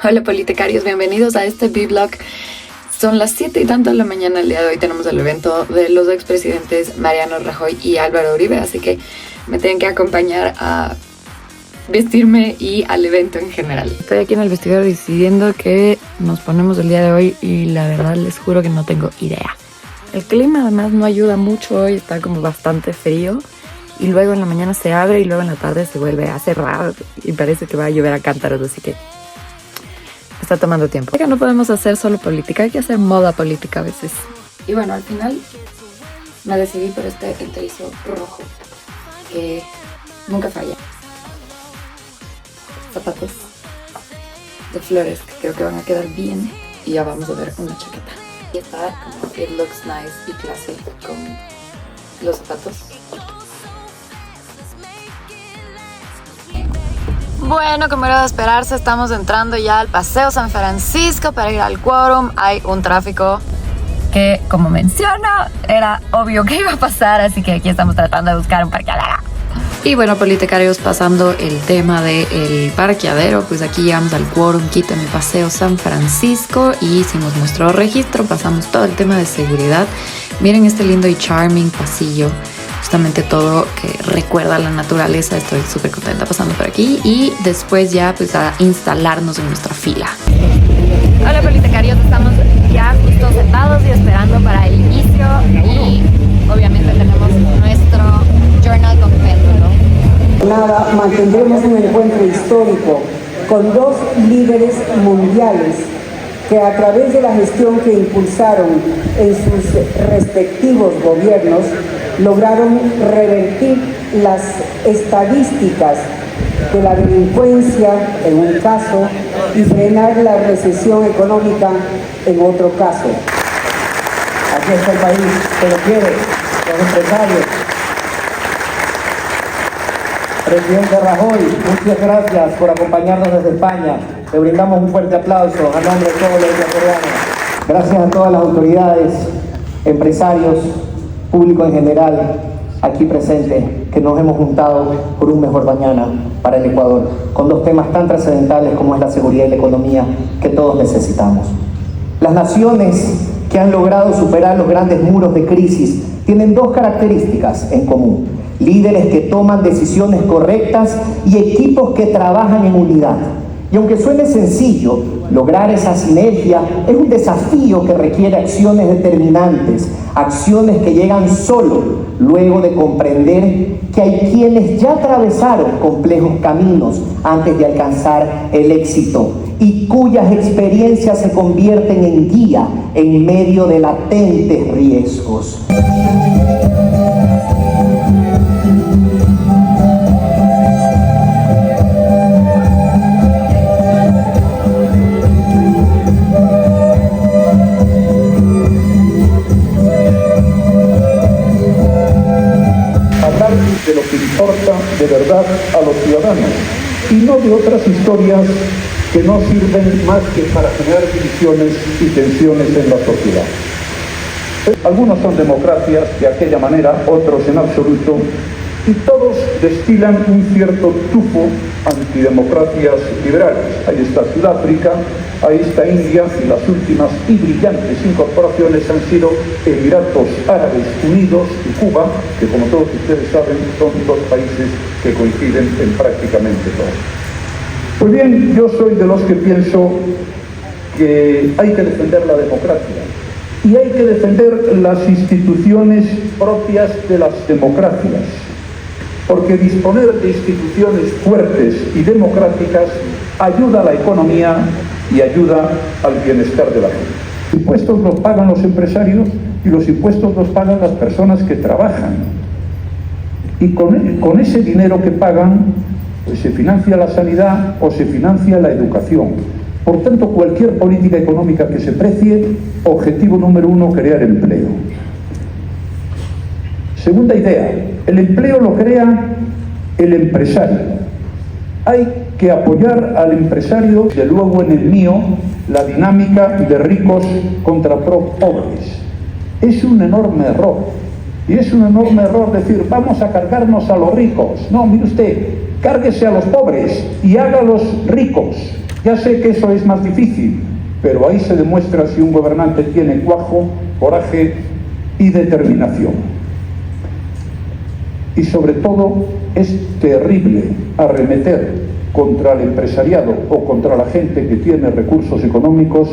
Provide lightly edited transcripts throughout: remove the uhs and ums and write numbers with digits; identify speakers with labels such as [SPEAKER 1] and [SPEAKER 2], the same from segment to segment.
[SPEAKER 1] Hola politicarios, bienvenidos a este vlog. Son las 7 y tanto de la mañana el día de hoy. Tenemos el evento de los expresidentes Mariano Rajoy y Álvaro Uribe, así que me tienen que acompañar a vestirme y al evento en general. Estoy aquí en el vestidor decidiendo qué nos ponemos el día de hoy y la verdad les juro que no tengo idea. El clima además no ayuda mucho hoy, está como bastante frío y luego en la mañana se abre y luego en la tarde se vuelve a cerrar y parece que va a llover a cántaros, así que está tomando tiempo. No podemos hacer solo política, hay que hacer moda política a veces. Y bueno, al final me decidí por este enterizo rojo que nunca falla. Zapatos de flores que creo que van a quedar bien y ya vamos a ver una chaqueta. Y está como it looks nice y classy con los zapatos. Bueno, como era de esperarse, estamos entrando ya al Paseo San Francisco para ir al quórum. Hay un tráfico que, como menciono, era obvio que iba a pasar, así que aquí estamos tratando de buscar un parqueadero. Y bueno, politicarios, pasando el tema del parqueadero, pues aquí llegamos al quórum, quítame Paseo San Francisco y hicimos nuestro registro, pasamos todo el tema de seguridad. Miren este lindo y charming pasillo. Justamente todo que recuerda a la naturaleza. Estoy súper contenta pasando por aquí y después ya pues a instalarnos en nuestra fila. Hola politicarios, estamos ya justo sentados y esperando para el inicio y obviamente tenemos nuestro journal con péndulo.
[SPEAKER 2] Nada, mantendremos un encuentro histórico con dos líderes mundiales que a través de la gestión que impulsaron en sus respectivos gobiernos lograron revertir las estadísticas de la delincuencia en un caso y frenar la recesión económica en otro caso. Aquí está el país que lo quiere, los empresarios. Presidente Rajoy, muchas gracias por acompañarnos desde España. Le brindamos un fuerte aplauso a nombre de todos los ecuatorianos. Gracias a todas las autoridades, empresarios, público en general, aquí presente, que nos hemos juntado por un mejor mañana para el Ecuador, con dos temas tan trascendentales como es la seguridad y la economía que todos necesitamos. Las naciones que han logrado superar los grandes muros de crisis tienen dos características en común: líderes que toman decisiones correctas y equipos que trabajan en unidad. Y aunque suene sencillo, lograr esa sinergia es un desafío que requiere acciones determinantes, acciones que llegan solo luego de comprender que hay quienes ya atravesaron complejos caminos antes de alcanzar el éxito y cuyas experiencias se convierten en guía en medio de latentes riesgos.
[SPEAKER 3] De lo que importa de verdad a los ciudadanos y no de otras historias que no sirven más que para generar divisiones y tensiones en la sociedad. Algunos son democracias de aquella manera, otros en absoluto, y todos destilan un cierto tufo antidemocracias liberales. Ahí está Sudáfrica, ahí está India, y las últimas y brillantes incorporaciones han sido Emiratos Árabes Unidos y Cuba, que como todos ustedes saben son dos países que coinciden en prácticamente todo. Pues bien, yo soy de los que pienso que hay que defender la democracia y hay que defender las instituciones propias de las democracias, porque disponer de instituciones fuertes y democráticas ayuda a la economía y ayuda al bienestar de la gente. Los impuestos los pagan los empresarios y los impuestos los pagan las personas que trabajan. Y con ese dinero que pagan, pues se financia la sanidad o se financia la educación. Por tanto, cualquier política económica que se precie, objetivo número uno, crear empleo. Segunda idea, el empleo lo crea el empresario. Hay que apoyar al empresario, desde luego en el mío, la dinámica de ricos contra pobres. Es un enorme error. Y es un enorme error decir, vamos a cargarnos a los ricos. No, mire usted, cárguese a los pobres y hágalos ricos. Ya sé que eso es más difícil, pero ahí se demuestra si un gobernante tiene cuajo, coraje y determinación. Y sobre todo, es terrible arremeter contra el empresariado o contra la gente que tiene recursos económicos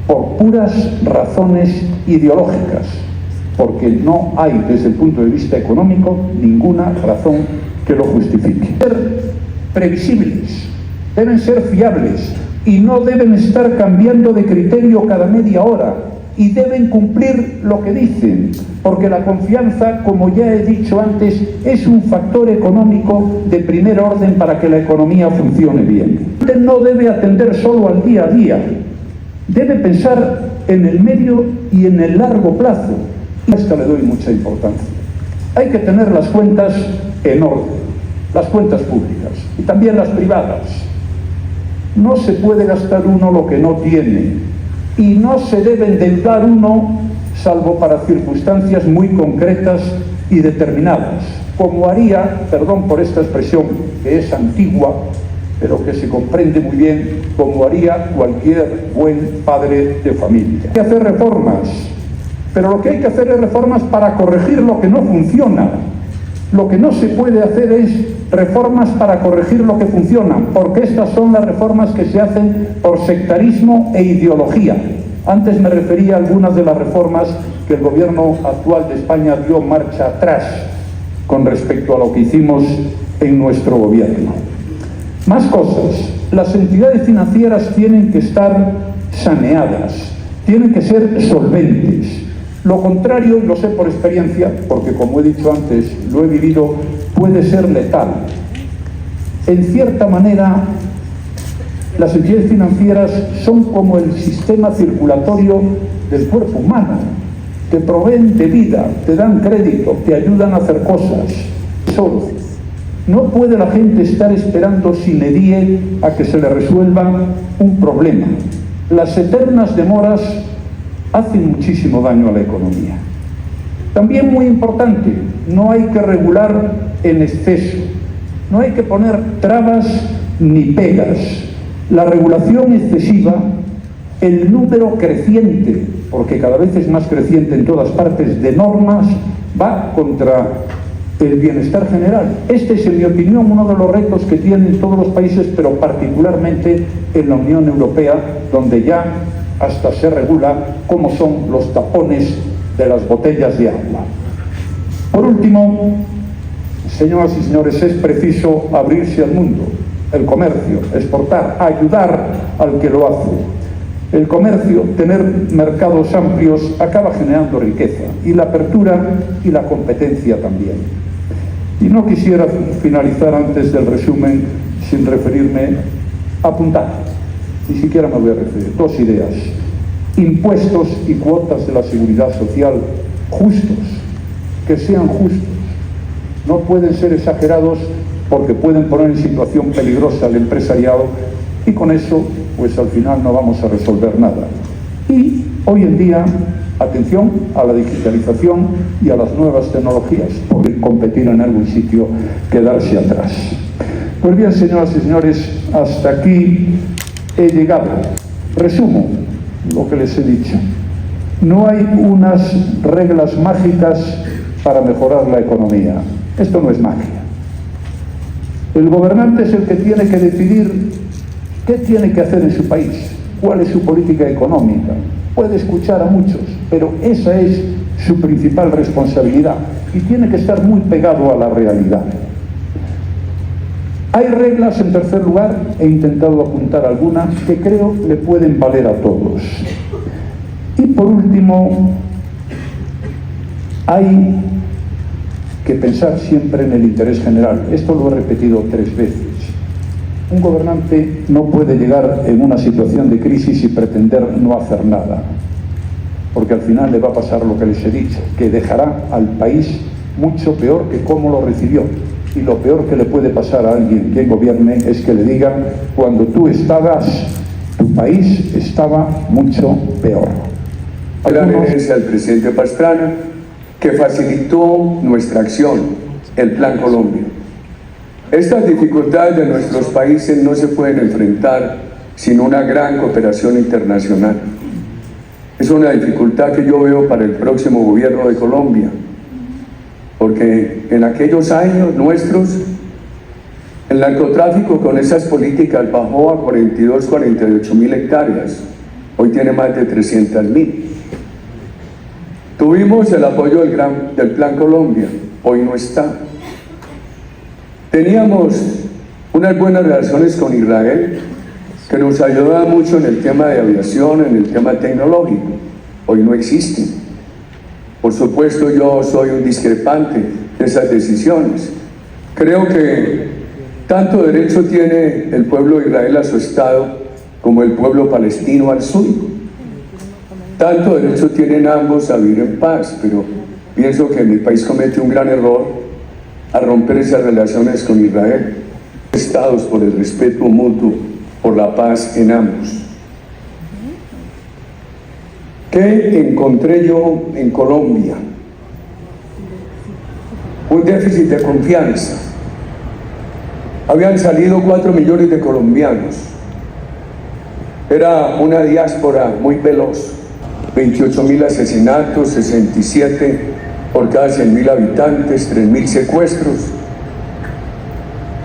[SPEAKER 3] por puras razones ideológicas, porque no hay, desde el punto de vista económico, ninguna razón que lo justifique. Deben ser previsibles, deben ser fiables y no deben estar cambiando de criterio cada media hora y deben cumplir lo que dicen, porque la confianza, como ya he dicho antes, es un factor económico de primer orden para que la economía funcione bien. Usted no debe atender solo al día a día, debe pensar en el medio y en el largo plazo. Y a esto le doy mucha importancia. Hay que tener las cuentas en orden, las cuentas públicas y también las privadas. No se puede gastar uno lo que no tiene y no se debe endeudar uno salvo para circunstancias muy concretas y determinadas, como haría, perdón por esta expresión que es antigua, pero que se comprende muy bien, como haría cualquier buen padre de familia. Hay que hacer reformas, pero lo que hay que hacer es reformas para corregir lo que no funciona. Lo que no se puede hacer es reformas para corregir lo que funciona, porque estas son las reformas que se hacen por sectarismo e ideología. Antes me refería a algunas de las reformas que el gobierno actual de España dio marcha atrás con respecto a lo que hicimos en nuestro gobierno. Más cosas. Las entidades financieras tienen que estar saneadas, tienen que ser solventes. Lo contrario, y lo sé por experiencia, porque como he dicho antes, lo he vivido, puede ser letal. En cierta manera, las entidades financieras son como el sistema circulatorio del cuerpo humano. Te proveen de vida, te dan crédito, te ayudan a hacer cosas. Solo. No puede la gente estar esperando sine die a que se le resuelva un problema. Las eternas demoras hacen muchísimo daño a la economía. También muy importante, no hay que regular en exceso, no hay que poner trabas ni pegas. La regulación excesiva, el número creciente, porque cada vez es más creciente en todas partes, de normas, va contra el bienestar general. Este es, en mi opinión, uno de los retos que tienen todos los países, pero particularmente en la Unión Europea, donde ya hasta se regula cómo son los tapones de las botellas de agua. Por último, señoras y señores, es preciso abrirse al mundo, el comercio, exportar, ayudar al que lo hace. El comercio, tener mercados amplios, acaba generando riqueza, y la apertura y la competencia también. Y no quisiera finalizar antes del resumen sin referirme a apuntar. Ni siquiera me voy a referir. Dos ideas. Impuestos y cuotas de la seguridad social justos, que sean justos. No pueden ser exagerados porque pueden poner en situación peligrosa al empresariado y con eso, pues al final no vamos a resolver nada. Y hoy en día, atención a la digitalización y a las nuevas tecnologías, porque competir en algún sitio, quedarse atrás. Pues bien, señoras y señores, hasta aquí he llegado. Resumo lo que les he dicho. No hay unas reglas mágicas para mejorar la economía. Esto no es magia. El gobernante es el que tiene que decidir qué tiene que hacer en su país, cuál es su política económica. Puede escuchar a muchos, pero esa es su principal responsabilidad y tiene que estar muy pegado a la realidad. Hay reglas, en tercer lugar, he intentado apuntar algunas que creo le pueden valer a todos. Y por último, hay que pensar siempre en el interés general. Esto lo he repetido 3 veces. Un gobernante no puede llegar en una situación de crisis y pretender no hacer nada, porque al final le va a pasar lo que les he dicho, que dejará al país mucho peor que cómo lo recibió. Y lo peor que le puede pasar a alguien que gobierne es que le digan: cuando tú estabas, tu país estaba mucho peor.
[SPEAKER 4] Gran herencia al presidente Pastrana, que facilitó nuestra acción, el Plan Colombia. Estas dificultades de nuestros países no se pueden enfrentar sin una gran cooperación internacional. Es una dificultad que yo veo para el próximo gobierno de Colombia, porque en aquellos años nuestros, el narcotráfico con esas políticas bajó a 48.000 hectáreas, hoy tiene más de 300.000. Tuvimos el apoyo del Plan Colombia, hoy no está. Teníamos unas buenas relaciones con Israel, que nos ayudaba mucho en el tema de aviación, en el tema tecnológico, hoy no existen. Por supuesto, yo soy un discrepante de esas decisiones. Creo que tanto derecho tiene el pueblo de Israel a su Estado como el pueblo palestino al suyo. Tanto derecho tienen ambos a vivir en paz, pero pienso que mi país comete un gran error al romper esas relaciones con Israel. Estados por el respeto mutuo, por la paz en ambos. ¿Qué encontré yo en Colombia? Un déficit de confianza. Habían salido 4 millones de colombianos. Era una diáspora muy veloz. 28.000 asesinatos, 67 por cada 100.000 habitantes, 3.000 secuestros.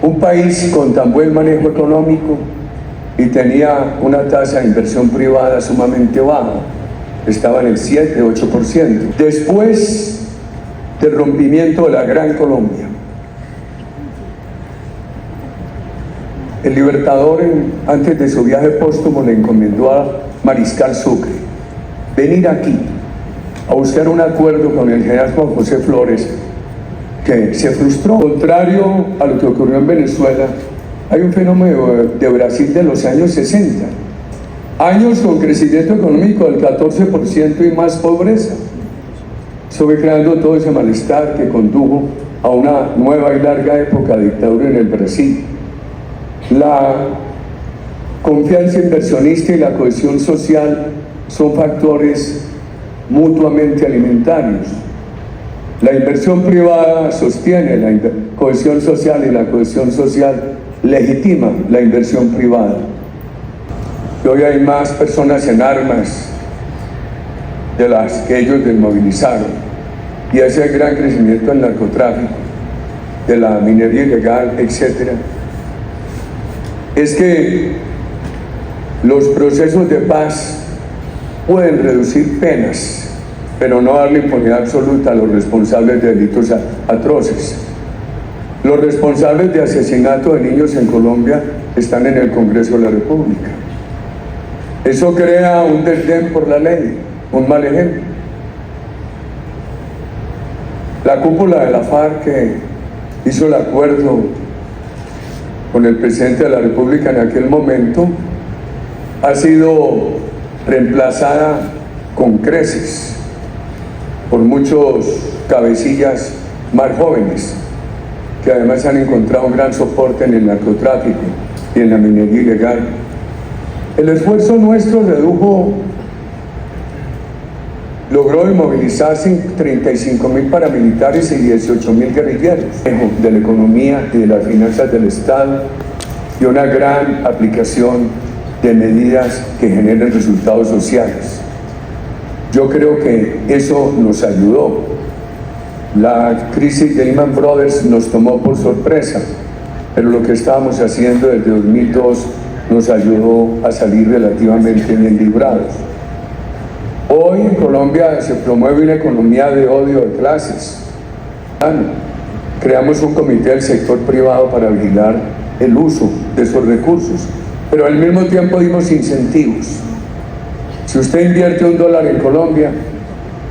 [SPEAKER 4] Un país con tan buen manejo económico y tenía una tasa de inversión privada sumamente baja. Estaba en el 7-8%. Después del rompimiento de la Gran Colombia, el Libertador, antes de su viaje póstumo, le encomendó a Mariscal Sucre venir aquí a buscar un acuerdo con el general Juan José Flores, que se frustró. Contrario a lo que ocurrió en Venezuela, hay un fenómeno de Brasil de los años 60. Años con crecimiento económico del 14% y más pobreza. Eso fue creando todo ese malestar que condujo a una nueva y larga época de dictadura en el Brasil. La confianza inversionista y la cohesión social son factores mutuamente alimentarios. La inversión privada sostiene la cohesión social y la cohesión social legitima la inversión privada. Y hoy hay más personas en armas de las que ellos desmovilizaron, y ese gran crecimiento del narcotráfico, de la minería ilegal, etc. Es que los procesos de paz pueden reducir penas, pero no darle impunidad absoluta a los responsables de delitos atroces. Los responsables de asesinato de niños en Colombia están en el Congreso de la República. Eso crea un desdén por la ley, un mal ejemplo. La cúpula de la FARC, que hizo el acuerdo con el presidente de la República en aquel momento, ha sido reemplazada con creces por muchos cabecillas más jóvenes, que además han encontrado un gran soporte en el narcotráfico y en la minería ilegal. El esfuerzo nuestro logró inmovilizarse 35.000 paramilitares y 18.000 guerrilleros de la economía y de las finanzas del Estado, y una gran aplicación de medidas que generen resultados sociales. Yo creo que eso nos ayudó. La crisis de Lehman Brothers nos tomó por sorpresa, pero lo que estábamos haciendo desde 2002 nos ayudó a salir relativamente bien librados. Hoy en Colombia se promueve una economía de odio de clases. Creamos un comité del sector privado para vigilar el uso de esos recursos, pero al mismo tiempo dimos incentivos. Si usted invierte $1 en Colombia,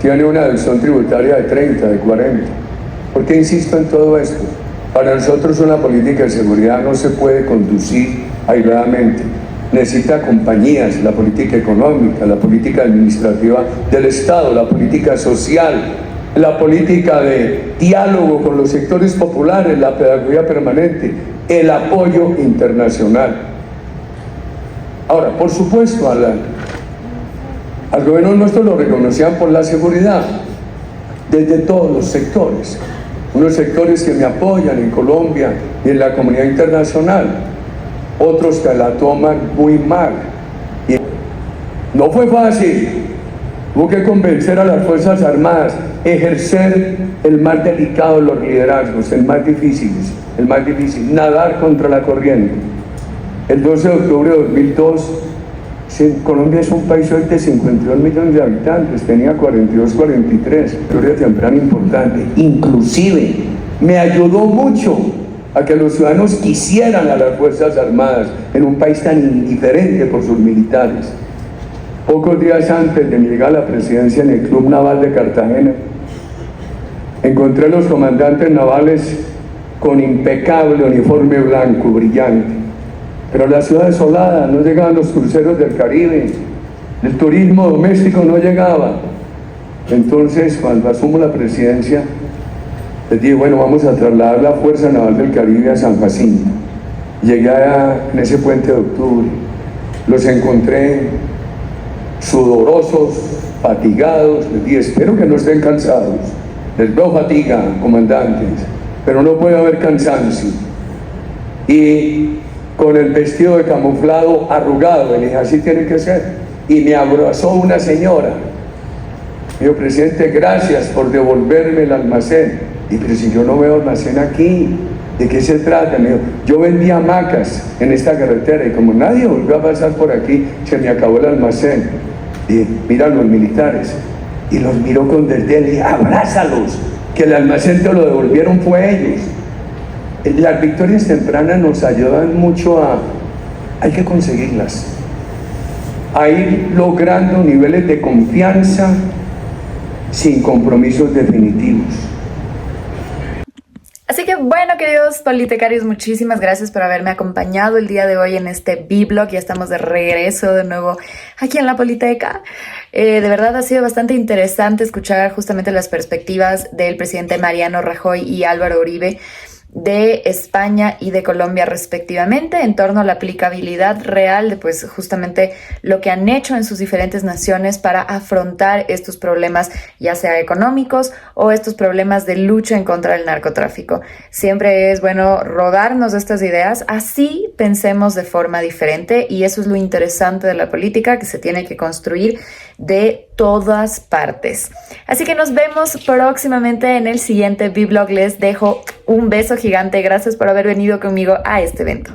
[SPEAKER 4] tiene una deducción tributaria de 30, de 40. ¿Por qué insisto en todo esto? Para nosotros una política de seguridad no se puede conducir aisladamente. Necesita compañías, la política económica, la política administrativa del Estado, la política social, la política de diálogo con los sectores populares, la pedagogía permanente, el apoyo internacional. Ahora, por supuesto, al gobierno nuestro lo reconocían por la seguridad, desde todos los sectores. unos sectores que me apoyan en Colombia y en la comunidad internacional, otros que la toman muy mal. Y no fue fácil, hubo que convencer a las Fuerzas Armadas, ejercer el más delicado de los liderazgos, el más difícil, nadar contra la corriente. El 12 de octubre de 2002, Colombia es un país hoy de 52 millones de habitantes, tenía 42, 43, historia temprana importante. Inclusive me ayudó mucho a que los ciudadanos quisieran a las Fuerzas Armadas en un país tan indiferente por sus militares. Pocos días antes de mi llegada a la presidencia en el Club Naval de Cartagena, encontré a los comandantes navales con impecable uniforme blanco, brillante. Pero la ciudad desolada, no llegaban los cruceros del Caribe, el turismo doméstico no llegaba. Entonces, cuando asumo la presidencia, les dije, bueno, vamos a trasladar la Fuerza Naval del Caribe a San Jacinto. Llegué en ese puente de octubre, los encontré sudorosos, fatigados, les dije, espero que no estén cansados. Les veo fatiga, comandantes, pero no puede haber cansancio. Y con el vestido de camuflado arrugado, le dije, así tiene que ser. Y me abrazó una señora. Me dijo, presidente, gracias por devolverme el almacén. Y pero si yo no veo almacén aquí, ¿de qué se trata? Me dijo, yo vendía hamacas en esta carretera y como nadie volvió a pasar por aquí, se me acabó el almacén. Y mira los militares. Y los miró con desdén y dije, abrázalos, que el almacén te lo devolvieron fue ellos. Las victorias tempranas nos ayudan mucho hay que conseguirlas, a ir logrando niveles de confianza sin compromisos definitivos.
[SPEAKER 1] Así que bueno, queridos politecarios, muchísimas gracias por haberme acompañado el día de hoy en este B-Blog. Ya estamos de regreso de nuevo aquí en la Politeca. De verdad ha sido bastante interesante escuchar justamente las perspectivas del presidente Mariano Rajoy y Álvaro Uribe de España y de Colombia respectivamente en torno a la aplicabilidad real de pues justamente lo que han hecho en sus diferentes naciones para afrontar estos problemas, ya sea económicos o estos problemas de lucha en contra del narcotráfico. Siempre es bueno rodarnos de estas ideas, así pensemos de forma diferente, y eso es lo interesante de la política, que se tiene que construir de todas partes. Así que nos vemos próximamente en el siguiente B-Blog. Les dejo un beso gigante. Gracias por haber venido conmigo a este evento.